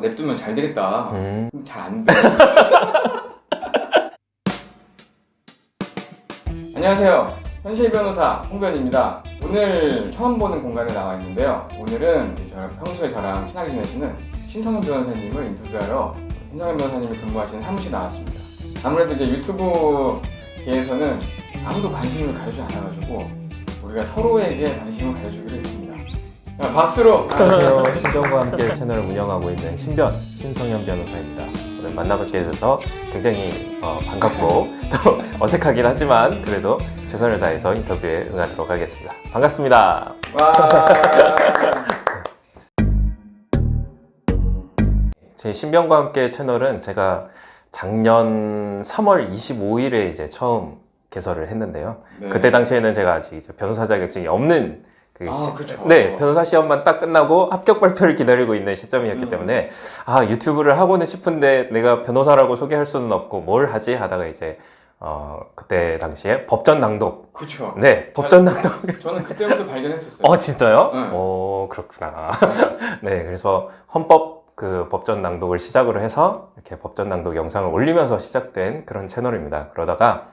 냅두면 잘 되겠다. 잘 안 돼. 안녕하세요. 현실 변호사 홍변입니다. 오늘 처음 보는 공간에 나와 있는데요. 오늘은 평소에 저랑 친하게 지내시는 신성현 변호사님을 인터뷰하러 신성현 변호사님이 근무하시는 사무실 나왔습니다. 아무래도 이제 유튜브계에서는 아무도 관심을 가져주지 않아가지고 우리가 서로에게 관심을 가져주기로 했습니다. 자, 박수로! 안녕하세요. 신변과 함께 채널을 운영하고 있는 신성현 변호사입니다. 오늘 만나뵙게 돼서 굉장히 반갑고 또 어색하긴 하지만 그래도 최선을 다해서 인터뷰에 응하도록 하겠습니다. 반갑습니다. 와. 제 신변과 함께 채널은 제가 작년 3월 25일에 이제 처음 개설을 했는데요. 네. 그때 당시에는 제가 아직 이제 변호사 자격증이 없는 그렇죠. 네, 변호사 시험만 딱 끝나고 합격 발표를 기다리고 있는 시점이었기 때문에 유튜브를 하고는 싶은데 내가 변호사라고 소개할 수는 없고 뭘 하지 하다가 이제 그때 당시에 법전 낭독. 그렇죠. 네, 법전 낭독. 저는 그때부터 발견했었어요. 진짜요? 네. 그렇구나. 네, 그래서 헌법 그 법전 낭독을 시작으로 해서 이렇게 법전 낭독 영상을 올리면서 시작된 그런 채널입니다. 그러다가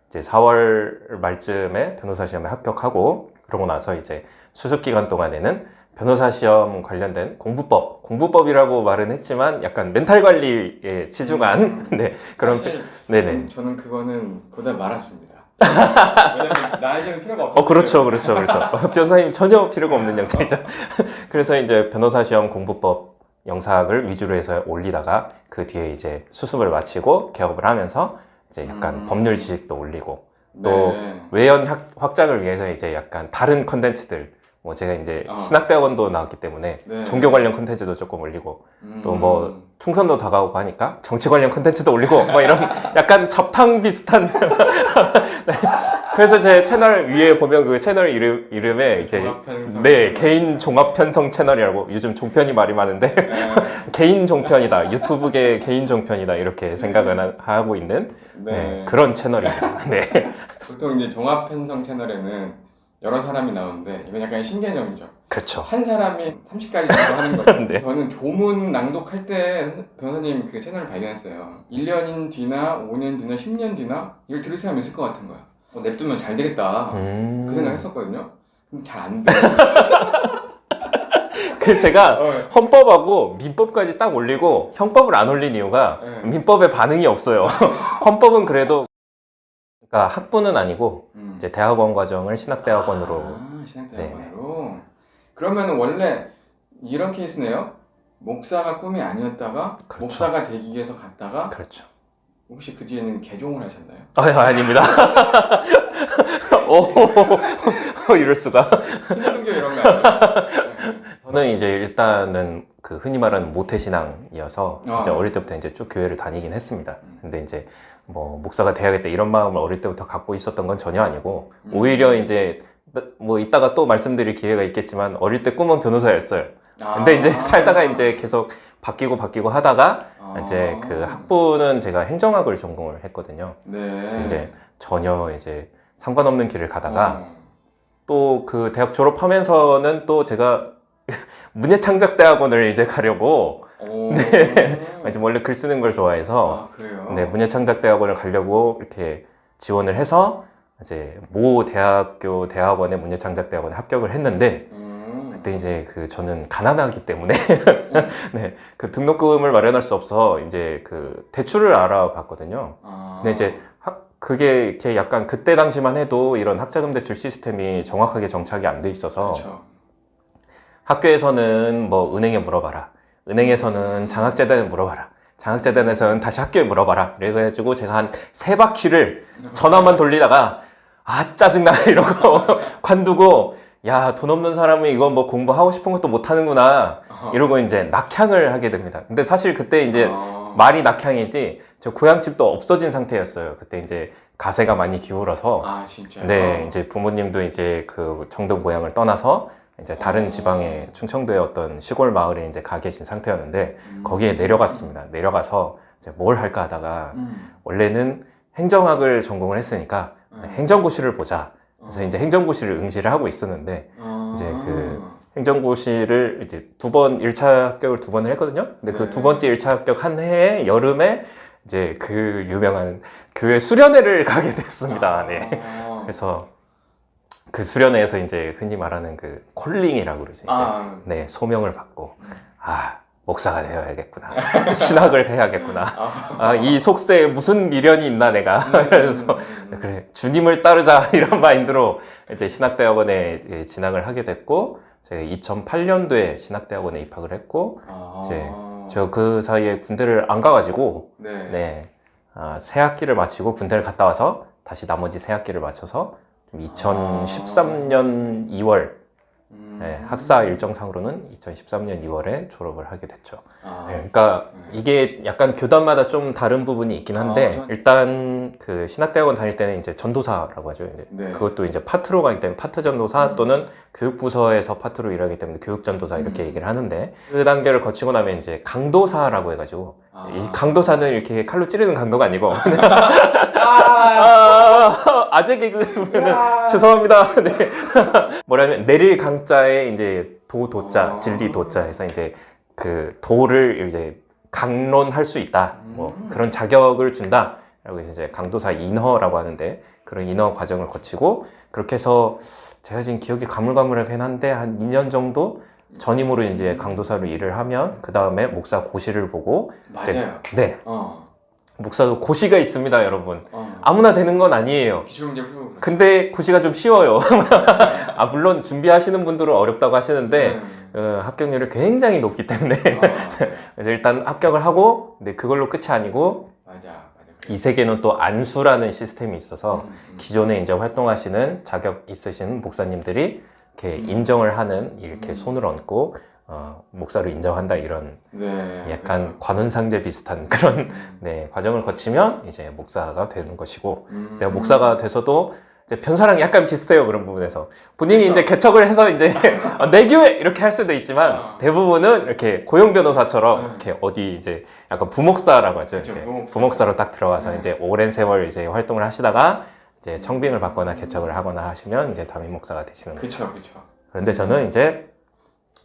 이제 4월 말쯤에 변호사 시험에 합격하고 그러고 나서 이제 수습 기간 동안에는 변호사 시험 관련된 공부법이라고 말은 했지만 약간 멘탈 관리에 치중한 네, 그런 사실 네네. 저는 그거는 보다 말았습니다. 왜냐면 나에게는 필요가 없어요. 그렇죠. 변호사님 전혀 필요가 없는 영상이죠. 그래서 이제 변호사 시험 공부법 영상을 위주로 해서 올리다가 그 뒤에 이제 수습을 마치고 개업을 하면서 이제 약간 법률 지식도 올리고 또 네. 외연 확장을 위해서 이제 약간 다른 컨텐츠들 뭐 제가 이제 신학대학원도 나왔기 때문에 네. 종교 관련 컨텐츠도 조금 올리고 또 뭐 총선도 다가오고 하니까 정치 관련 컨텐츠도 올리고 뭐 이런 약간 접탕 비슷한 네. 그래서 제 채널 위에 보면 그 채널 이름에 이제 네 개인 종합 편성 채널이라고 요즘 종편이 말이 많은데 개인 종편이다 유튜브계 개인 종편이다 이렇게 생각을 하고 있는 네, 그런 채널입니다. 네. 보통 이제 종합 편성 채널에는 여러 사람이 나오는데 이건 약간 신개념이죠. 그렇죠. 한 사람이 30가지 정도 하는 거죠. 네. 저는 조문 낭독할 때 변호사님 그 채널을 발견했어요. 1년인 뒤나 5년 뒤나 10년 뒤나 이걸 들을 사람이 있을 것 같은 거야. 냅두면 잘 되겠다. 그 생각 했었거든요. 근데 잘 안 돼. 그 제가 헌법하고 민법까지 딱 올리고 형법을 안 올린 이유가 민법에 반응이 없어요. 헌법은 그래도 그러니까 학부는 아니고 이제 대학원 과정을 신학대학원으로 신학대학원으로. 네. 그러면 원래 이런 케이스네요. 목사가 꿈이 아니었다가 그렇죠. 목사가 되기 위해서 갔다가 그렇죠. 혹시 그 뒤에는 개종을 하셨나요? 아닙니다. 이럴 수가. 힌두교 이런 거 아니에요? 저는 이제 일단은 그 흔히 말하는 모태신앙이어서 이제 어릴 때부터 이제 쭉 교회를 다니긴 했습니다. 근데 이제 뭐 목사가 돼야겠다 이런 마음을 어릴 때부터 갖고 있었던 건 전혀 아니고 오히려 이제 뭐 이따가 또 말씀드릴 기회가 있겠지만 어릴 때 꿈은 변호사였어요. 근데 이제 살다가 이제 계속 바뀌고 하다가 이제 그 학부는 제가 행정학을 전공을 했거든요. 네. 그래서 이제 전혀 이제 상관없는 길을 가다가 또 그 대학 졸업하면서는 또 제가 문예창작대학원을 이제 가려고 네. 이제 원래 글 쓰는 걸 좋아해서 그래요? 네, 문예창작대학원을 가려고 이렇게 지원을 해서 이제 모 대학교 대학원의 문예창작대학원에 합격을 했는데 그때 이제 그 저는 가난하기 때문에 네, 그 등록금을 마련할 수 없어서 이제 그 대출을 알아봤거든요. 근데 이제 그게 이렇게 약간 그때 당시만 해도 이런 학자금 대출 시스템이 정확하게 정착이 안 돼 있어서 그렇죠. 학교에서는 뭐 은행에 물어봐라. 은행에서는 장학재단에 물어봐라. 장학재단에서는 다시 학교에 물어봐라. 그래가지고 제가 한 3바퀴를 전화만 돌리다가 짜증나 이러고 관두고 야, 돈 없는 사람이 이거 뭐 공부하고 싶은 것도 못 하는구나 이러고 이제 낙향을 하게 됩니다. 근데 사실 그때 이제 말이 낙향이지 저 고향집도 없어진 상태였어요. 그때 이제 가세가 많이 기울어서 진짜요? 네, 이제 부모님도 이제 그 정동 고향을 떠나서 이제 다른 지방의 충청도의 어떤 시골 마을에 이제 가 계신 상태였는데 거기에 내려갔습니다. 내려가서 이제 뭘 할까 하다가 원래는 행정학을 전공을 했으니까 행정고시를 보자. 그래서 이제 행정고시를 응시를 하고 있었는데 이제 그 행정고시를 이제 1차 합격을 2번을 했거든요. 근데 그 네. 2번째 1차 합격 한 해에 여름에 이제 그 유명한 교회 수련회를 가게 됐습니다. 네. 그래서 그 수련회에서 이제 흔히 말하는 그 콜링이라고 그러죠. 이제 네, 소명을 받고 목사가 되어야겠구나. 신학을 해야겠구나. 이 속세에 무슨 미련이 있나 내가. 그래서 그래 주님을 따르자 이런 마인드로 이제 신학대학원에 진학을 하게 됐고 제가 2008년도에 신학대학원에 입학을 했고 이제 저 그 사이에 군대를 안 가가지고 새 학기를 마치고 군대를 갔다 와서 다시 나머지 새 학기를 마쳐서 2013년 2월 학사 일정상으로는 2013년 2월에 졸업을 하게 됐죠. 그러니까 이게 약간 교단마다 좀 다른 부분이 있긴 한데 일단 그 신학대학원 다닐 때는 이제 전도사라고 하죠. 이제 그것도 이제 파트로 가기 때문에 파트 전도사 또는 교육부서에서 파트로 일하기 때문에 교육 전도사 이렇게 얘기를 하는데 그 단계를 거치고 나면 이제 강도사라고 해가지고 이 강도사는 이렇게 칼로 찌르는 강도가 아니고 아재 개그는 죄송합니다. 네. 뭐냐면 내릴 강자에 이제 도자 진리 도자 해서 이제 그 도를 이제 강론할 수 있다. 뭐 그런 자격을 준다. 라고 이제 강도사 인허라고 하는데 그런 인허 과정을 거치고 그렇게 해서 제가 지금 기억이 가물가물하긴 한데 한 2년 정도 전임으로 이제 강도사로 일을 하면 그 다음에 목사 고시를 보고 맞아요. 네. 목사도 고시가 있습니다, 여러분. 아무나 되는 건 아니에요. 기출문제 풀고 근데 고시가 좀 쉬워요. 물론 준비하시는 분들은 어렵다고 하시는데 합격률이 굉장히 높기 때문에 그래서 일단 합격을 하고 근데 그걸로 끝이 아니고 이 세계는 또 안수라는 시스템이 있어서 기존에 이제 활동하시는 자격 있으신 목사님들이 이렇게 인정을 하는 이렇게 손을 얹고 목사로 인정한다 이런 약간 그렇죠. 관원상제 비슷한 그런 과정을 거치면 이제 목사가 되는 것이고 내가 목사가 돼서도 이제 변사랑 약간 비슷해요 그런 부분에서 본인이 그렇죠. 이제 개척을 해서 이제 내 교회 이렇게 할 수도 있지만 대부분은 이렇게 고용 변호사처럼 이렇게 어디 이제 약간 부목사라고 하죠. 그렇죠, 이제 부목사로 딱 들어가서 이제 오랜 세월 이제 활동을 하시다가 이제 청빙을 받거나 개척을 하거나 하시면 이제 담임 목사가 되시는 거죠. 그렇죠. 그런데 저는 이제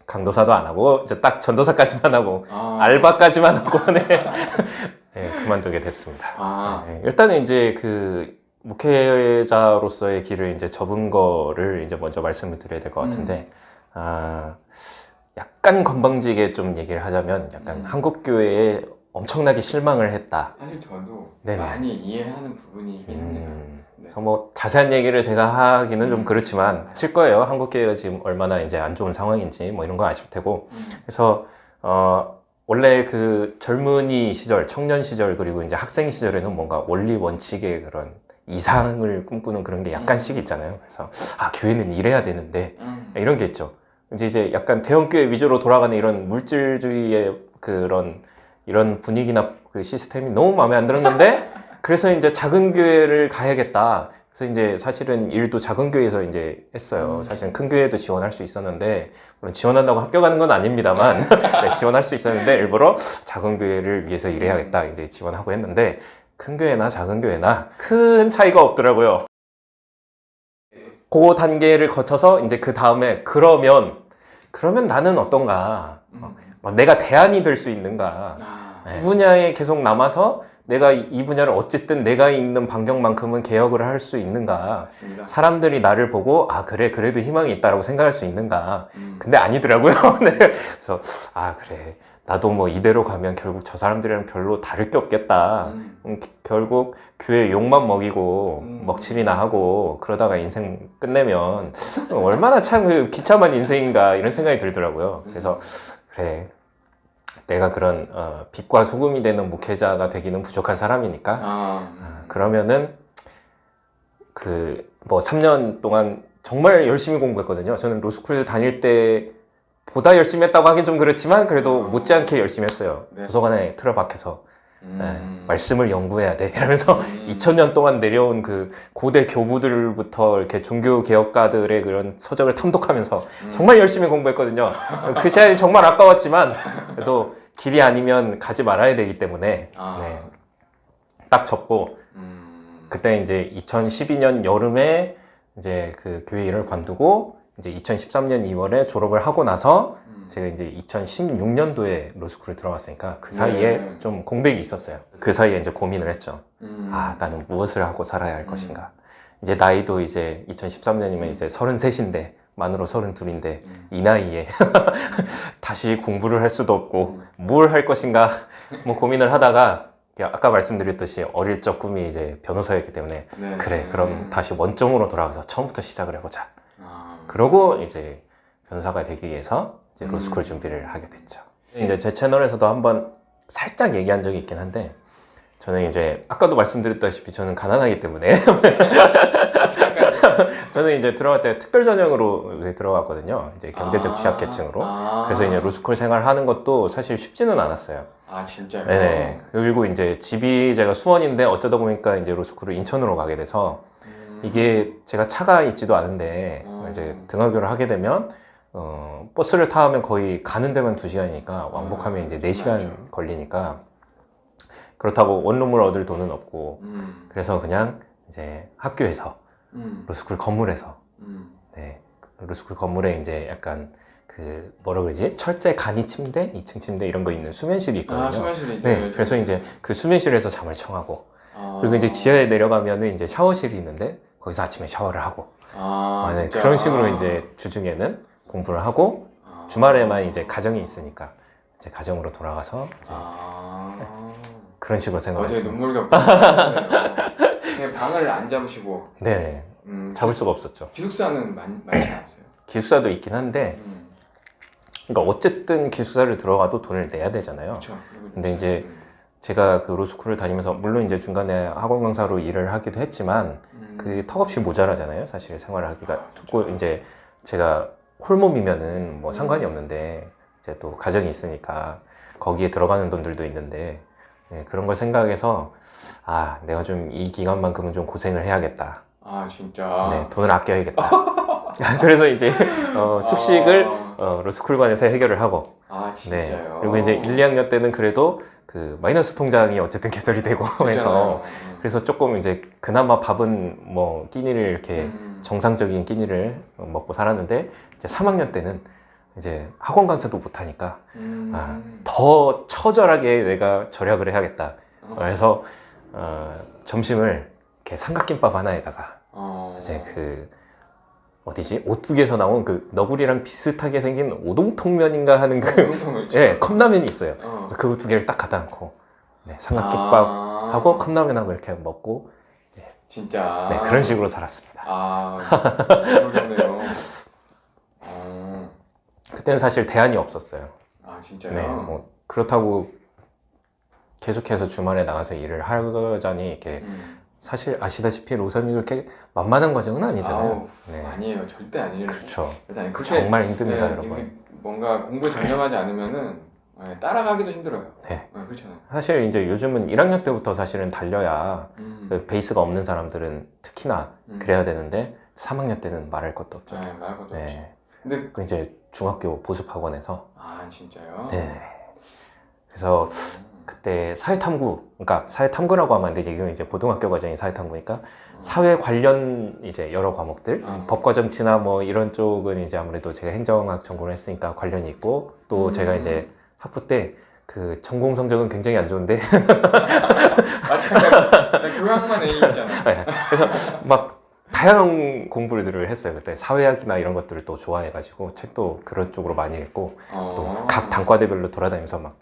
강도사도 안 하고 이제 딱 전도사까지만 하고 알바까지만 하고 그만두게 됐습니다. 일단은 이제 그 목회자로서의 길을 이제 접은 거를 이제 먼저 말씀을 드려야 될 것 같은데 약간 건방지게 좀 얘기를 하자면 약간 한국 교회에 엄청나게 실망을 했다. 사실 저도 네네. 많이 이해하는 부분이긴 합니다. 그래서 뭐 자세한 얘기를 제가 하기는 좀 그렇지만 아실 거예요. 한국 교회가 지금 얼마나 이제 안 좋은 상황인지 뭐 이런 거 아실 테고. 그래서 원래 그 젊은이 시절, 청년 시절 그리고 이제 학생 시절에는 뭔가 원리 원칙의 그런 이상을 꿈꾸는 그런 게 약간씩 있잖아요. 그래서 교회는 이래야 되는데 이런 게 있죠. 이제 약간 대형 교회 위주로 돌아가는 이런 물질주의의 그런 이런 분위기나 그 시스템이 너무 마음에 안 들었는데 그래서 이제 작은 교회를 가야겠다. 그래서 이제 사실은 일도 작은 교회에서 이제 했어요. 사실은 큰 교회도 지원할 수 있었는데 물론 지원한다고 합격하는 건 아닙니다만 지원할 수 있었는데 일부러 작은 교회를 위해서 일해야겠다 이제 지원하고 했는데 큰 교회나 작은 교회나 큰 차이가 없더라고요. 그 단계를 거쳐서 이제 그 다음에 그러면 나는 어떤가? 내가 대안이 될 수 있는가? 이 분야에 계속 남아서 내가 이 분야를 어쨌든 내가 있는 반경만큼은 개혁을 할 수 있는가? 맞습니다. 사람들이 나를 보고 그래 그래도 희망이 있다라고 생각할 수 있는가? 근데 아니더라고요. 네. 그래서 그래 나도 뭐 이대로 가면 결국 저 사람들이랑 별로 다를 게 없겠다. 결국 교회 욕만 먹이고 먹칠이나 하고 그러다가 인생 끝내면 얼마나 참 비참한 인생인가 이런 생각이 들더라고요. 그래서 그래 내가 그런 빛과 소금이 되는 목회자가 되기는 부족한 사람이니까 그러면은 그 뭐 3년 동안 정말 열심히 공부했거든요. 저는 로스쿨 다닐 때 보다 열심히 했다고 하긴 좀 그렇지만 그래도 못지않게 열심히 했어요. 도서관에 틀어박혀서 말씀을 연구해야 돼 이러면서 2000년 동안 내려온 그 고대 교부들부터 이렇게 종교 개혁가들의 그런 서적을 탐독하면서 정말 열심히 공부했거든요. 그 시간이 정말 아까웠지만 그래도 길이 아니면 가지 말아야 되기 때문에 딱 접고 그때 이제 2012년 여름에 이제 그 교회 일을 관두고 이제 2013년 2월에 졸업을 하고 나서 음. 제가 이제 2016년도에 로스쿨을 들어갔으니까 그 사이에 네. 좀 공백이 있었어요. 그 사이에 이제 고민을 했죠. 음. 아, 나는 무엇을 하고 살아야 할 것인가. 이제 나이도 이제 2013년이면 이제 33인데 만으로 32인데 이 나이에 다시 공부를 할 수도 없고 뭘 할 것인가 뭐 고민을 하다가 아까 말씀드렸듯이 어릴 적 꿈이 이제 변호사였기 때문에 네. 그래 그럼 다시 원점으로 돌아가서 처음부터 시작을 해보자. 아. 그러고 이제 변호사가 되기 위해서 이제 로스쿨 준비를 하게 됐죠. 이제 제 채널에서도 한번 살짝 얘기한 적이 있긴 한데 저는 이제 아까도 말씀드렸다시피 저는 가난하기 때문에 저는 이제 들어갈 때 특별 전형으로 들어갔거든요. 이제 경제적 취약계층으로. 그래서 이제 로스쿨 생활하는 것도 사실 쉽지는 않았어요. 아 진짜요? 네. 그리고 이제 집이 제가 수원인데 어쩌다 보니까 이제 로스쿨을 인천으로 가게 돼서 이게 제가 차가 있지도 않은데 이제 등하교를 하게 되면 버스를 타면 거의 가는 데만 2시간이니까 왕복하면 이제 4시간 맞죠. 걸리니까 그렇다고 원룸을 얻을 돈은 없고 그래서 그냥 이제 학교에서 로스쿨 건물에서 네, 로스쿨 건물에 이제 약간 그 뭐라 그러지? 철제 간이 침대, 2층 침대 이런 거 있는 수면실이 있거든요. 아 수면실이 네, 그래서 이제 그 수면실에서 잠을 청하고 그리고 이제 지하에 내려가면은 이제 샤워실이 있는데 거기서 아침에 샤워를 하고 네, 진짜? 그런 식으로 이제 주중에는 공부를 하고 주말에만 이제 가정이 있으니까 이제 가정으로 돌아가서 이제 그런 식으로 어제 생각했습니다. 눈물겹게 그냥 방을 안 잡으시고 네, 잡을 수가 없었죠. 기숙사는 많지 않았어요? 기숙사도 있긴 한데 그러니까 어쨌든 기숙사를 들어가도 돈을 내야 되잖아요. 그렇죠. 근데 이제 제가 그 로스쿨을 다니면서 물론 이제 중간에 학원 강사로 일을 하기도 했지만 그 턱없이 모자라잖아요. 사실 생활을 하기가 또 이제 제가 홀몸이면은 뭐 상관이 없는데 이제 또 가정이 있으니까 거기에 들어가는 돈들도 있는데 네, 그런 걸 생각해서 아 내가 좀 이 기간만큼은 좀 고생을 해야겠다. 아 진짜? 네, 돈을 아껴야겠다. 그래서 이제 숙식을 로스쿨반에서 해결을 하고 아 진짜요? 네. 그리고 이제 1, 2학년 때는 그래도 그 마이너스 통장이 어쨌든 개설이 되고 해서 그래서 조금 이제 그나마 밥은 뭐 끼니를 이렇게 정상적인 끼니를 먹고 살았는데 이제 3학년 때는 이제 학원 강사도 못 하니까 더 처절하게 내가 절약을 해야겠다. 그래서 점심을 이렇게 삼각김밥 하나에다가 이제 그 어디지? 오뚜기에서 나온 그 너구리랑 비슷하게 생긴 오동통면인가 하는 그 예, 컵라면이 있어요. 그래서 그 2개를 딱 갖다 놓고 네, 삼각김밥 하고 컵라면하고 이렇게 먹고 진짜 네, 그런 식으로 살았습니다. 그러겠네요. 그때는 사실 대안이 없었어요. 아 진짜요? 네, 뭐 그렇다고 계속해서 주말에 나가서 일을 하자니 이렇게 사실 아시다시피 로섬이 그렇게 만만한 과정은 아니잖아요. 네. 아니에요, 절대 아니에요. 그렇죠. 아니, 정말 힘듭니다, 네, 여러분. 뭔가 공부에 전념하지 않으면은 따라가기도 힘들어요. 네. 그렇잖아요. 사실 이제 요즘은 1학년 때부터 사실은 달려야 그 베이스가 없는 사람들은 특히나 그래야 되는데 3학년 때는 말할 것도 없죠. 네, 말할 것도 네. 없죠. 근데 그 이제 중학교 보습학원에서 진짜요? 네. 그래서 그때 사회탐구, 그러니까 사회탐구라고 하면 안 되지. 이건 이제 고등학교 과정이 사회탐구니까 사회 관련 이제 여러 과목들, 법과 정치나 뭐 이런 쪽은 이제 아무래도 제가 행정학 전공을 했으니까 관련이 있고 또 제가 이제 학부 때 그 전공 성적은 굉장히 안 좋은데 마찬가지. 교양만 A 있잖아. 네. 그래서 막 다양한 공부를 했어요. 그때 사회학이나 이런 것들을 또 좋아해가지고 책도 그런 쪽으로 많이 읽고 또 각 단과대별로 돌아다니면서 막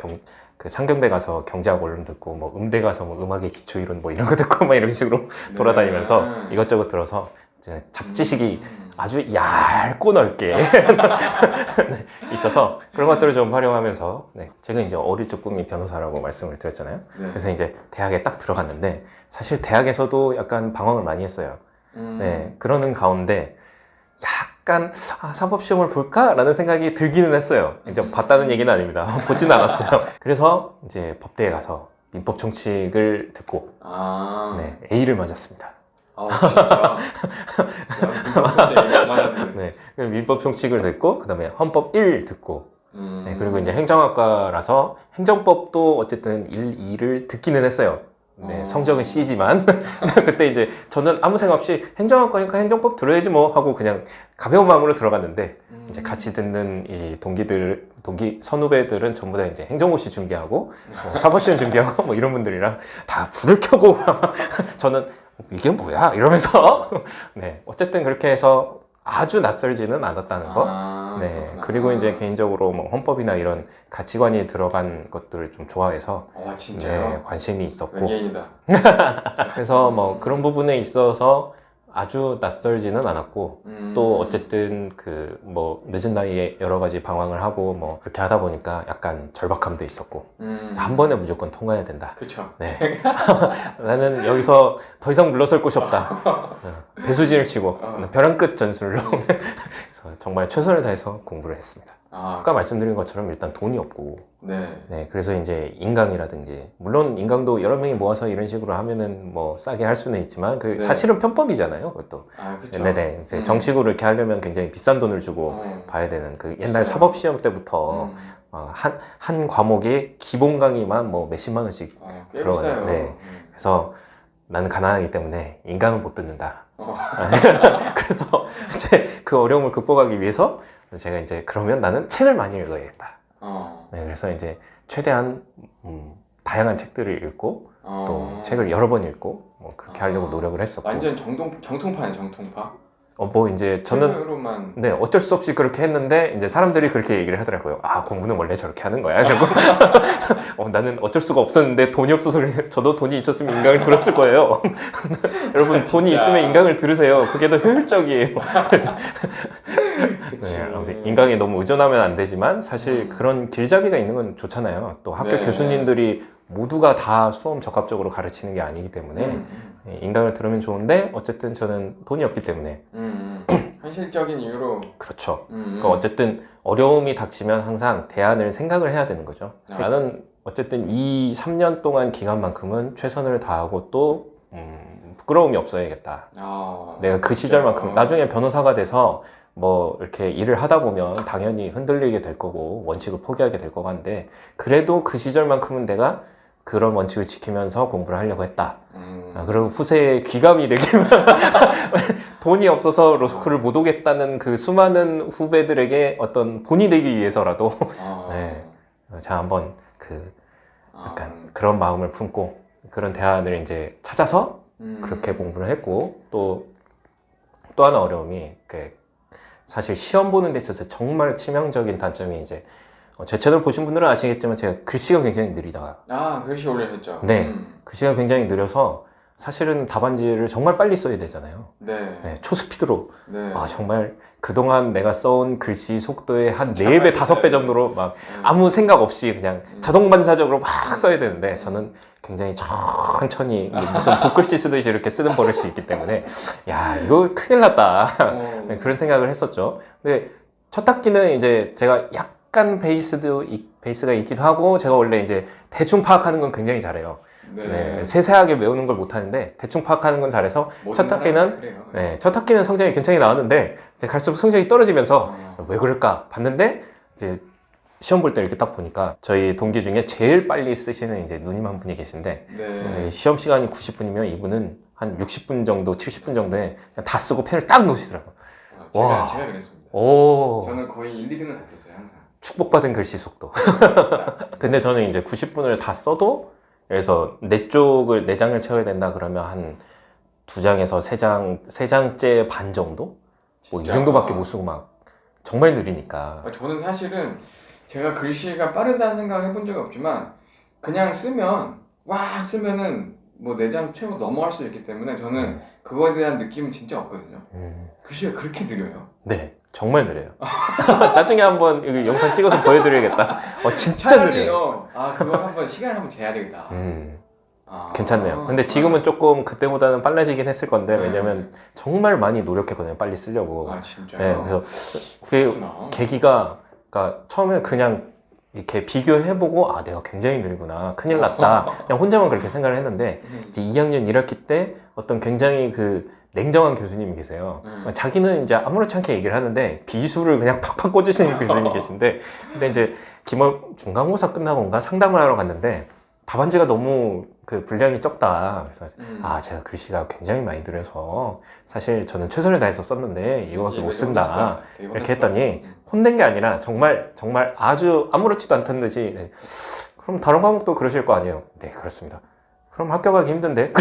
그 상경대 가서 경제학 원론 듣고 뭐 음대 가서 뭐 음악의 기초 이론 뭐 이런 거 듣고 막 이런 식으로 돌아다니면서 이것저것 들어서 이제 잡지식이 아주 얇고 넓게 네, 있어서 그런 것들을 좀 활용하면서 네, 제가 이제 어릴 적 꿈이 변호사라고 말씀을 드렸잖아요. 네. 그래서 이제 대학에 딱 들어갔는데 사실 대학에서도 약간 방황을 많이 했어요. 네, 그러는 가운데 약간 사법시험을 볼까라는 생각이 들기는 했어요. 이제 봤다는 얘기는 아닙니다. 보지는 않았어요. 그래서 이제 법대에 가서 민법 총칙을 듣고 네, A를 맞았습니다. 진짜. 네, 민법 총칙을 듣고 그다음에 헌법 1 듣고 네, 그리고 이제 행정학과라서 행정법도 어쨌든 1, 2를 듣기는 했어요. 네, 성적은 C지만 그때 이제 저는 아무 생각 없이 행정학과니까 행정법 들어야지 뭐 하고 그냥 가벼운 마음으로 들어갔는데 이제 같이 듣는 이 동기 선후배들은 전부 다 이제 행정고시 준비하고 뭐 사법시험 준비하고 뭐 이런 분들이랑 다 불을 켜고 저는 이게 뭐야 이러면서 네, 어쨌든 그렇게 해서 아주 낯설지는 않았다는 거. 네. 그렇구나. 그리고 이제 개인적으로 뭐 헌법이나 이런 가치관이 들어간 것들을 좀 좋아해서 진짜요? 네, 관심이 있었고 외계인이다. 그래서 뭐 그런 부분에 있어서 아주 낯설지는 않았고 또 어쨌든 그 뭐 늦은 나이에 여러 가지 방황을 하고 뭐 그렇게 하다 보니까 약간 절박함도 있었고 한 번에 무조건 통과해야 된다. 그쵸. 네. 나는 여기서 더 이상 물러설 곳이 없다. 배수진을 치고 벼랑 끝 전술로 그래서 정말 최선을 다해서 공부를 했습니다. 아까 말씀드린 것처럼 일단 돈이 없고 네, 그래서 이제 인강이라든지 물론 인강도 여러 명이 모아서 이런 식으로 하면은 뭐 싸게 할 수는 있지만 그 사실은 편법이잖아요, 그것도. 그쵸. 네네. 이제 정식으로 이렇게 하려면 굉장히 비싼 돈을 주고 봐야 되는 그 옛날 사법 시험 때부터 한 과목에 기본 강의만 뭐 몇십만 원씩 들어가요. 네. 그래서 나는 가난하기 때문에 인강을 못 듣는다. 그래서 이제 그 어려움을 극복하기 위해서 제가 이제 그러면 나는 책을 많이 읽어야겠다. 네, 그래서 이제 최대한 다양한 책들을 읽고 또 책을 여러 번 읽고 뭐 그렇게 하려고 노력을 했었고. 완전 정통파네, 정통파. 뭐 이제 저는 책으로만... 네, 어쩔 수 없이 그렇게 했는데 이제 사람들이 그렇게 얘기를 하더라고요. 공부는 원래 저렇게 하는 거야. 그리고 나는 어쩔 수가 없었는데 돈이 없어서 그래서 저도 돈이 있었으면 인강을 들었을 거예요. 여러분 돈이 있으면 인강을 들으세요. 그게 더 효율적이에요. 네, 인강에 너무 의존하면 안 되지만 사실 그런 길잡이가 있는 건 좋잖아요. 또 학교 교수님들이 모두가 다 수험 적합적으로 가르치는 게 아니기 때문에 인강을 들으면 좋은데 어쨌든 저는 돈이 없기 때문에 현실적인 이유로 그렇죠. 그러니까 어쨌든 어려움이 닥치면 항상 대안을 생각을 해야 되는 거죠. 나는 어쨌든 이 3년 동안 기간만큼은 최선을 다하고 또 부끄러움이 없어야겠다. 내가 그 시절만큼 나중에 변호사가 돼서 뭐 이렇게 일을 하다 보면 당연히 흔들리게 될 거고 원칙을 포기하게 될 거고 한데 그래도 그 시절만큼은 내가 그런 원칙을 지키면서 공부를 하려고 했다. 그리고 후세에 귀감이 되기만 돈이 없어서 로스쿨을 못 오겠다는 그 수많은 후배들에게 어떤 본이 되기 위해서라도 네. 제가 한번 그 약간 그런 마음을 품고 그런 대안을 이제 찾아서 그렇게 공부를 했고 또 하나 어려움이 사실 시험 보는 데 있어서 정말 치명적인 단점이 이제 제 채널 보신 분들은 아시겠지만 제가 글씨가 굉장히 느리다. 글씨 올리셨죠? 네. 글씨가 굉장히 느려서 사실은 답안지를 정말 빨리 써야 되잖아요. 네, 초스피드로. 정말 그동안 내가 써온 글씨 속도의 한 4배, 5배 정도로 막 아무 생각 없이 그냥 자동 반사적으로 막 써야 되는데 저는 굉장히 천천히 무슨 붓글씨 쓰듯이 이렇게 쓰는 버릇이 있기 때문에 야, 이거 큰일 났다. 네, 그런 생각을 했었죠. 근데 첫 학기는 이제 제가 약간 베이스가 있기도 하고 제가 원래 이제 대충 파악하는 건 굉장히 잘해요. 네, 세세하게 외우는 걸 못하는데 대충 파악하는 건 잘해서 첫 학기는 성적이 굉장히 나왔는데 이제 갈수록 성적이 떨어지면서 왜 그럴까 봤는데 이제 시험 볼 때 이렇게 딱 보니까 저희 동기 중에 제일 빨리 쓰시는 이제 누님 한 분이 계신데 시험 시간이 90분이면 이분은 한 60분 정도, 70분 정도에 그냥 다 쓰고 펜을 딱 놓으시더라고요. 제가 그랬습니다. 저는 거의 1, 2등을 다 떴어요, 항상. 축복받은 글씨 속도. 근데 저는 이제 90분을 다 써도 그래서 4장을 채워야 된다 그러면 한 2장에서 3장째 반 정도? 뭐 이 정도밖에 못 쓰고 막 정말 느리니까. 저는 사실은 제가 글씨가 빠르다는 생각을 해본 적이 없지만 그냥 쓰면은 뭐 4장 채우고 넘어갈 수 있기 때문에 저는 그거에 대한 느낌은 진짜 없거든요. 글씨가 그렇게 느려요? 네, 정말 느려요. 나중에 한번 여기 영상 찍어서 보여드려야겠다. 진짜 느려요. 그걸 한번 시간을 한번 재야 되겠다. 괜찮네요. 근데 지금은 조금 그때보다는 빨라지긴 했을 건데 왜냐면 정말 많이 노력했거든요. 빨리 쓰려고. 진짜요? 네, 그래서 그 계기가 그러니까 처음에 그냥 이렇게 비교해보고 내가 굉장히 느리구나, 큰일 났다, 그냥 혼자만 그렇게 생각을 했는데 이제 2학년 1학기 때 어떤 굉장히 그 냉정한 교수님이 계세요. 자기는 이제 아무렇지 않게 얘기를 하는데 비수를 그냥 팍팍 꽂으시는 교수님이 계신데 근데 이제 중간고사 끝나고인가 상담을 하러 갔는데 답안지가 너무 그 분량이 적다. 그래서 제가 글씨가 굉장히 많이 들어서 사실 저는 최선을 다해서 썼는데 이거밖에 못 쓴다. 이렇게 했더니 혼낸 게 아니라 정말 아주 아무렇지도 않던 듯이 네. 그럼 다른 과목도 그러실 거 아니에요? 네, 그렇습니다. 그럼 합격하기 힘든데?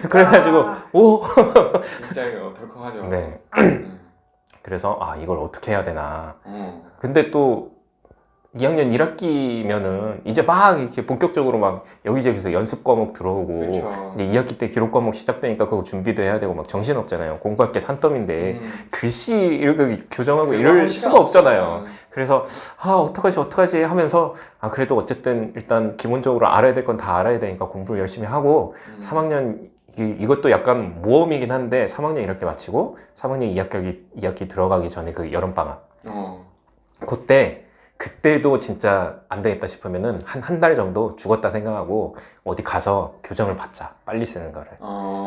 그래가지고 오 굉장히 덜컹하죠. 네. 그래서 이걸 어떻게 해야 되나. 근데 또 2학년 1학기면은 이제 막 이렇게 본격적으로 막 여기저기서 연습 과목 들어오고 그쵸. 이제 2학기 때 기록 과목 시작되니까 그거 준비도 해야 되고 막 정신 없잖아요. 공부할 게 산더미인데 글씨 이렇게 교정하고 이럴 수가 없잖아요. 그래서 어떡하지 하면서 그래도 어쨌든 일단 기본적으로 알아야 될 건 다 알아야 되니까 공부를 열심히 하고 3학년 이것도 약간 모험이긴 한데 3학년 이렇게 마치고 3학년 2학기 들어가기 전에 그 여름방학 그때도 진짜 안 되겠다 싶으면은 한 달 정도 죽었다 생각하고 어디 가서 교정을 받자. 빨리 쓰는 거를.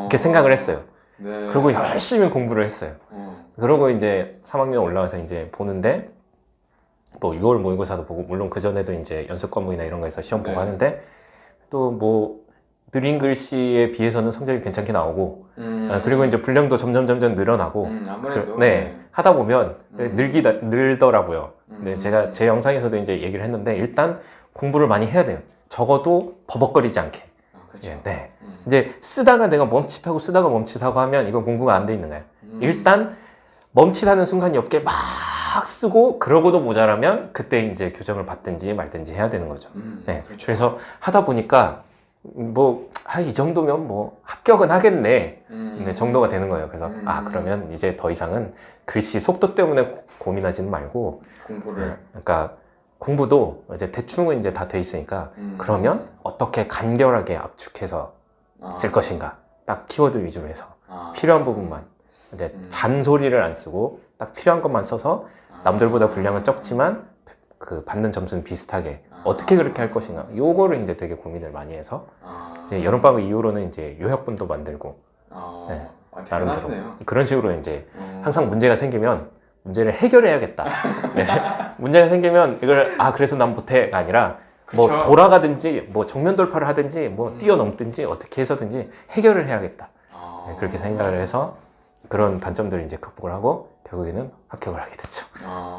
이렇게 생각을 했어요. 네. 그리고 열심히 공부를 했어요. 그러고 이제 3학년 올라가서 이제 보는데 뭐 6월 모의고사도 보고 물론 그 전에도 이제 연습 과목이나 이런 거에서 시험 보고 하는데 또 뭐 느린 글씨에 비해서는 성적이 괜찮게 나오고 그리고 이제 분량도 점점 늘어나고 아무래도 하다 보면 늘더라고요. 네, 제가 제 영상에서도 이제 얘기를 했는데 일단 공부를 많이 해야 돼요. 적어도 버벅거리지 않게. 그렇죠. 네. 이제 쓰다가 내가 멈칫하고 하면 이건 공부가 안 돼 있는 거예요. 일단 멈칫하는 순간이 없게 막 쓰고 그러고도 모자라면 그때 이제 교정을 받든지 말든지 해야 되는 거죠. 네. 그렇죠. 그래서 하다 보니까 이 정도면 뭐 합격은 하겠네. 네, 정도가 되는 거예요. 그래서 그러면 이제 더 이상은 글씨 속도 때문에 고민하지는 말고 공부를 그러니까 공부도 이제 대충은 이제 다 돼 있으니까 그러면 어떻게 간결하게 압축해서 쓸 것인가 딱 키워드 위주로 해서 필요한 부분만 이제 잔소리를 안 쓰고 딱 필요한 것만 써서 남들보다 분량은 적지만 그 받는 점수는 비슷하게 어떻게 그렇게 할 것인가 요거를 이제 되게 고민을 많이 해서 이제 여름방학 이후로는 이제 요약본도 만들고 네, 나름대로 대단하시네요. 그런 식으로 이제 항상 문제가 생기면 문제를 해결해야겠다. 네. 문제가 생기면 이걸 그래서 난 못해가 아니라 뭐 그쵸. 돌아가든지 뭐 정면 돌파를 하든지 뭐 뛰어넘든지 어떻게 해서든지 해결을 해야겠다. 네, 그렇게 생각을 해서 그런 단점들을 이제 극복을 하고 결국에는 합격을 하게 됐죠.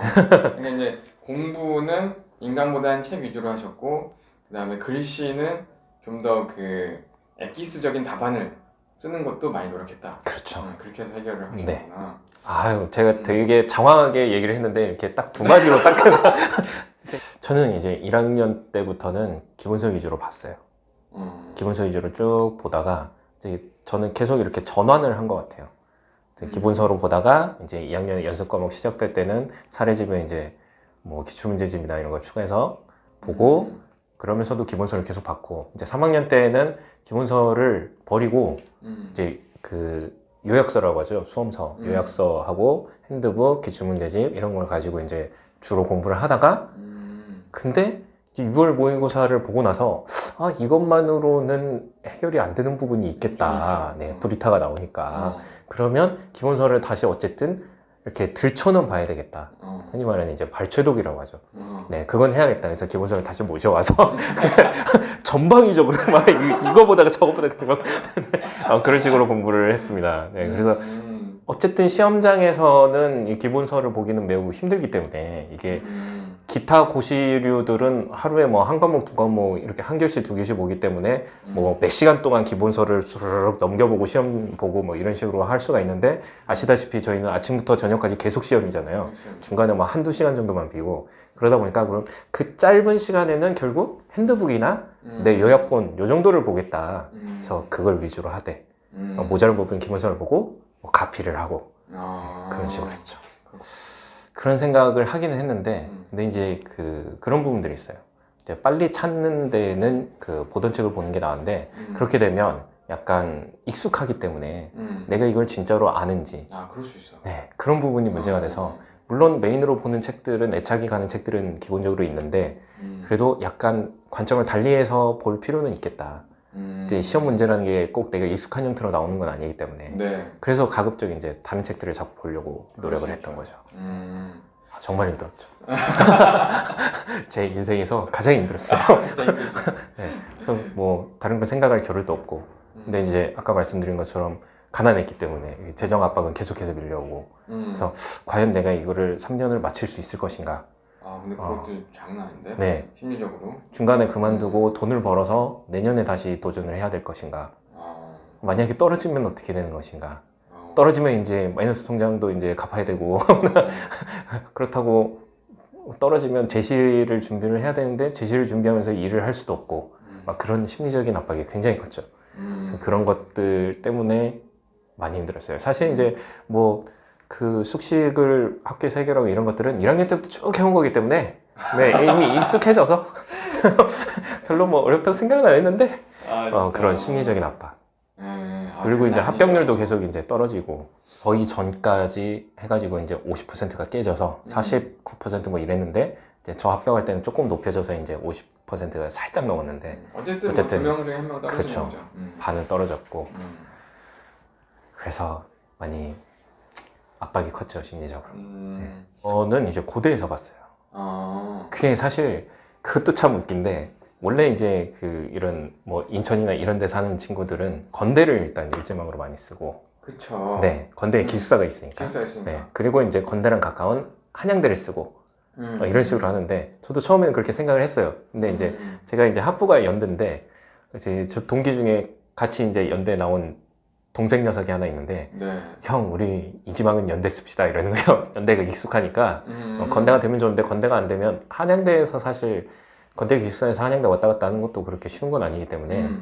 그러니까 이제 공부는 인강보다는 책 위주로 하셨고 그다음에 글씨는 좀 더 그 엑기스적인 답안을 쓰는 것도 많이 노력했다. 그렇죠. 그렇게 해서 해결을 하셨구나. 네. 제가 되게 장황하게 얘기를 했는데 이렇게 딱 두 마디로 딱 저는 이제 1학년 때부터는 기본서 위주로 봤어요. 기본서 위주로 쭉 보다가 이제 저는 계속 이렇게 전환을 한 것 같아요. 기본서로 보다가 이제 2학년 연습 과목 시작될 때는 사례집에 이제 뭐 기출문제집이나 이런 거 추가해서 보고 그러면서도 기본서를 계속 봤고 이제 3학년 때는 기본서를 버리고 이제 그 요약서라고 하죠. 수험서, 요약서하고 핸드북, 기출문제집 이런 걸 가지고 이제 주로 공부를 하다가 근데 이제 6월 모의고사를 보고 나서 이것만으로는 해결이 안 되는 부분이 있겠다. 네, 브리타가 나오니까 그러면 기본서를 다시 어쨌든 이렇게 들춰는 봐야 되겠다. 흔히 말하는 이제 발췌독이라고 하죠. 네, 그건 해야겠다. 그래서 기본서를 다시 모셔와서 전방위적으로 막 이거보다가 저거보다 그런 식으로 공부를 했습니다. 네, 그래서 어쨌든 시험장에서는 이 기본서를 보기는 매우 힘들기 때문에 이게 기타 고시류들은 하루에 뭐 한 과목, 두 과목 이렇게 한 교시, 두 교시 보기 때문에 뭐 몇 시간 동안 기본서를 수르륵 넘겨보고 시험 보고 뭐 이런 식으로 할 수가 있는데 아시다시피 저희는 아침부터 저녁까지 계속 시험이잖아요. 중간에 뭐 한두 시간 정도만 비고 그러다 보니까 그럼 그 짧은 시간에는 결국 핸드북이나 내 요약본 요 정도를 보겠다. 그래서 그걸 위주로 하되 모자른 부분 기본서를 보고 뭐 가피를 하고 그런 식으로 했죠. 그런 생각을 하기는 했는데 근데 이제 그런 부분들이 있어요. 이제 빨리 찾는 데는 그 보던 책을 보는 게 나은데 그렇게 되면 약간 익숙하기 때문에 내가 이걸 진짜로 아는지 그럴 수 있어. 네, 그런 부분이 문제가 돼서 물론 메인으로 보는 책들은 애착이 가는 책들은 기본적으로 있는데 그래도 약간 관점을 달리해서 볼 필요는 있겠다. 이제 시험 문제라는 게 꼭 내가 익숙한 형태로 나오는 건 아니기 때문에 네. 그래서 가급적 이제 다른 책들을 자꾸 보려고 노력을 했던 거죠. 정말 힘들었죠. 제 인생에서 가장 힘들었어요. 진짜 힘들죠. 네, 그래서 뭐 다른 걸 생각할 겨를도 없고, 근데 이제 아까 말씀드린 것처럼 가난했기 때문에 재정 압박은 계속해서 밀려오고, 그래서 과연 내가 이거를 3년을 마칠 수 있을 것인가. 아 근데 그것도 장난 아닌데? 네, 심리적으로. 중간에 그만두고 돈을 벌어서 내년에 다시 도전을 해야 될 것인가. 아, 만약에 떨어지면 어떻게 되는 것인가. 어. 떨어지면 이제 마이너스 통장도 이제 갚아야 되고 그렇다고 떨어지면 제시를 준비를 해야 되는데 제시를 준비하면서 일을 할 수도 없고 막 그런 심리적인 압박이 굉장히 컸죠. 그래서 그런 것들 때문에 많이 힘들었어요. 사실 이제 뭐 그 숙식을 학교에서 해결하고 이런 것들은 1학년 때부터 쭉 해온 거기 때문에 네, 이미 익숙해져서 별로 뭐 어렵다고 생각은 안 했는데 그런 심리적인 압박. 그리고 이제 합격률도 계속 이제 떨어지고 거의 전까지 해가지고 이제 50%가 깨져서 49%뭐 이랬는데 이제 저 합격할 때는 조금 높여져서 이제 50%가 살짝 넘었는데 어쨌든 어쨌든 2명 중에 1명 떨어진 그렇죠. 거죠. 반은 떨어졌고 그래서 많이 압박이 컸죠, 심리적으로. 저는 이제 고대에서 봤어요. 그게 사실 그것도 참 웃긴데 원래 이제 그 이런 뭐 인천이나 이런 데 사는 친구들은 건대를 일단 일제망으로 많이 쓰고 그쵸. 네, 건대에 기숙사가 있으니까. 기숙사 있으니까. 네, 그리고 이제 건대랑 가까운 한양대를 쓰고 이런 식으로 하는데 저도 처음에는 그렇게 생각을 했어요. 근데 이제 제가 이제 학부가 연대인데 이제 저 동기 중에 같이 이제 연대 나온 동생 녀석이 하나 있는데 네. 형 우리 이 지방은 연대 씁시다 이러는 거예요. 연대가 익숙하니까 건대가 되면 좋은데 건대가 안 되면 한양대에서 사실 건대 기숙사에서 한양대 왔다 갔다 하는 것도 그렇게 쉬운 건 아니기 때문에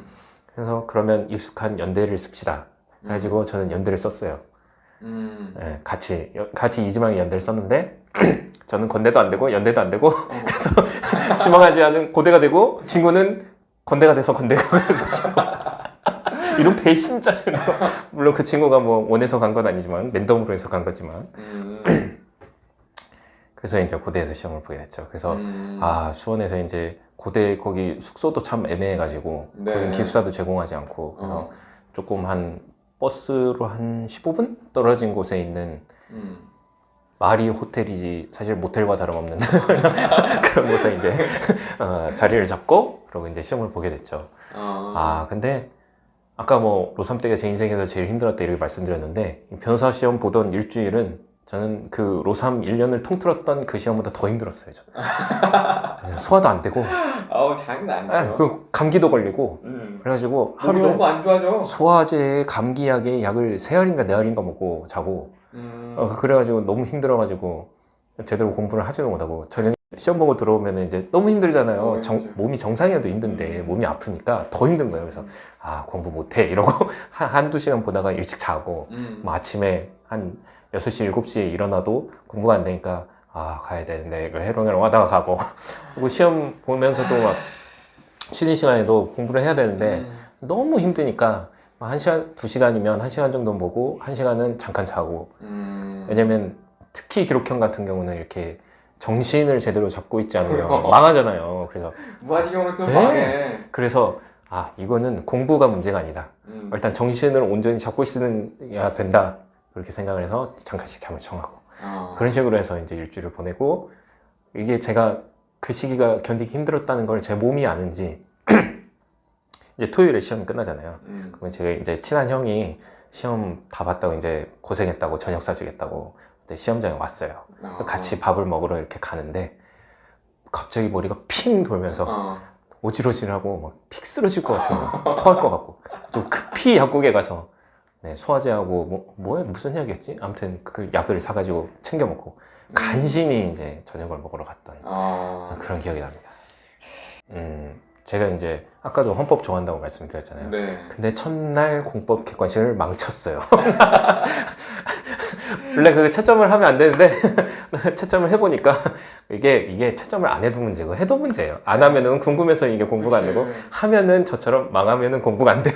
그래서 그러면 익숙한 연대를 씁시다. 그래가지고 저는 연대를 썼어요. 네, 같이 이 지방에 연대를 썼는데 저는 건대도 안 되고 연대도 안 되고 그래서 지망하지 않은 고대가 되고 친구는 건대가 돼서 건대가 돼서 이런 배신자. 물론 그 친구가 뭐 원해서 간 건 아니지만 랜덤으로 해서 간 거지만 그래서 이제 고대에서 시험을 보게 됐죠. 그래서 수원에서 이제 고대 거기 숙소도 참 애매해가지고 네. 거기 기숙사도 제공하지 않고 그래서 조금 한 버스로 한 15분 떨어진 곳에 있는 말이 호텔이지 사실 모텔과 다름없는 그런 곳에 이제 자리를 잡고 그러고 이제 시험을 보게 됐죠. 근데 아까 뭐 로3 때가 제 인생에서 제일 힘들었다 이렇게 말씀드렸는데 변호사 시험 보던 일주일은 저는 그 로3 1년을 통틀었던 그 시험보다 더 힘들었어요. 저는. 소화도 안 되고 장난 아니죠. 그리고 감기도 걸리고 그래가지고 몸이 하루에 너무 안 좋아져. 소화제, 감기약에 약을 3알인가 4알인가 먹고 자고 그래가지고 너무 힘들어가지고 제대로 공부를 하지도 못하고 저녁에 시험 보고 들어오면 이제 너무 힘들잖아요. 몸이 정상이어도 힘든데 몸이 아프니까 더 힘든 거예요. 그래서 공부 못해 이러고 한두 시간 보다가 일찍 자고 뭐 아침에 한 6시, 7시에 일어나도 공부가 안 되니까 가야 되는데 이걸 해롱해롱 하다가 가고 그리고 시험 보면서도 막 쉬는 시간에도 공부를 해야 되는데 너무 힘드니까 1시간, 2시간이면 1시간 정도 보고 1시간은 잠깐 자고 왜냐면 특히 기록형 같은 경우는 이렇게 정신을 제대로 잡고 있지 않으면 망하잖아요. 그래서 무아지경으로 쓰면 네. 망해. 그래서 이거는 공부가 문제가 아니다. 일단 정신을 온전히 잡고 있어야 된다. 그렇게 생각을 해서 잠깐씩 잠을 청하고 그런 식으로 해서 이제 일주일을 보내고 이게 제가 그 시기가 견디기 힘들었다는 걸 제 몸이 아는지 이제 토요일에 시험이 끝나잖아요. 그러면 제가 이제 친한 형이 시험 다 봤다고 이제 고생했다고 저녁 사주겠다고 이제 시험장에 왔어요. 같이 밥을 먹으러 이렇게 가는데 갑자기 머리가 핑 돌면서 오질오질하고 막 픽 쓰러질 것 같은 거, 토할 것 같고 좀 급히 약국에 가서 소화제하고 무슨 약이었지? 아무튼 그 약을 사가지고 챙겨 먹고 간신히 이제 저녁을 먹으러 갔던 그런 기억이 납니다. 제가 이제 아까도 헌법 좋아한다고 말씀드렸잖아요. 네. 근데 첫날 공법 객관식을 망쳤어요. 원래 그 채점을 하면 안 되는데 채점을 해보니까 이게 채점을 안 해도 문제고 해도 문제예요. 안 하면은 궁금해서 이게 공부가 안 되고 하면은 저처럼 망하면은 공부가 안 돼요.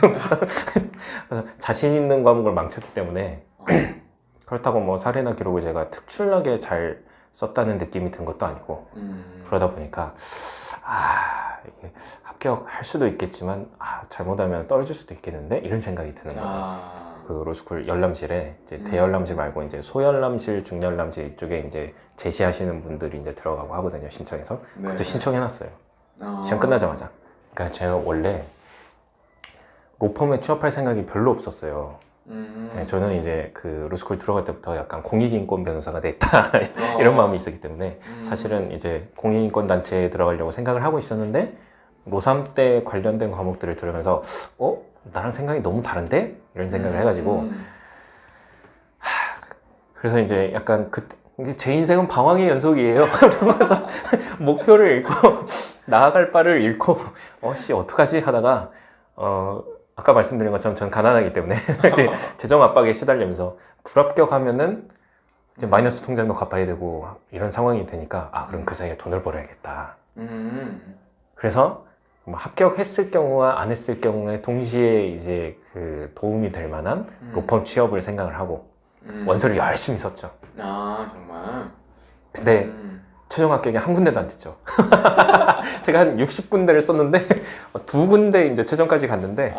자신 있는 과목을 망쳤기 때문에 그렇다고 뭐 사례나 기록을 제가 특출나게 잘 썼다는 느낌이 든 것도 아니고 그러다 보니까 이게 합격할 수도 있겠지만 잘못하면 떨어질 수도 있겠는데 이런 생각이 드는 거예요. 그 로스쿨 열람실에 이제 대열람실 말고 이제 소열람실, 중열람실 이쪽에 이제 제시하시는 분들이 이제 들어가고 하거든요. 신청해서. 네. 그것도 신청해놨어요. 시험 끝나자마자. 그러니까 제가 원래 로펌에 취업할 생각이 별로 없었어요. 네, 저는 이제 그 로스쿨 들어갈 때부터 약간 공익인권 변호사가 됐다 이런 마음이 있었기 때문에 사실은 이제 공익인권 단체에 들어가려고 생각을 하고 있었는데 로3 때 관련된 과목들을 들으면서 나랑 생각이 너무 다른데? 이런 생각을 해가지고 그래서 이제 약간 제 인생은 방황의 연속이에요. 그러면서 목표를 잃고 나아갈 바를 잃고 어떡하지 하다가 아까 말씀드린 것처럼 전 가난하기 때문에 이제 재정 압박에 시달리면서 불합격하면은 이제 마이너스 통장도 갚아야 되고 이런 상황이 되니까 그럼 그 사이에 돈을 벌어야겠다. 그래서 뭐 합격했을 경우와 안 했을 경우에 동시에 이제 그 도움이 될 만한 로펌 취업을 생각을 하고 원서를 열심히 썼죠. 정말. 근데 최종 합격이 한 군데도 안 됐죠. 제가 한 60군데를 썼는데 2군데 이제 최종까지 갔는데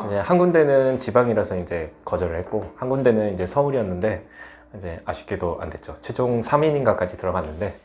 이제 한 군데는 지방이라서 이제 거절을 했고 한 군데는 이제 서울이었는데 이제 아쉽게도 안 됐죠. 최종 3인인가까지 들어갔는데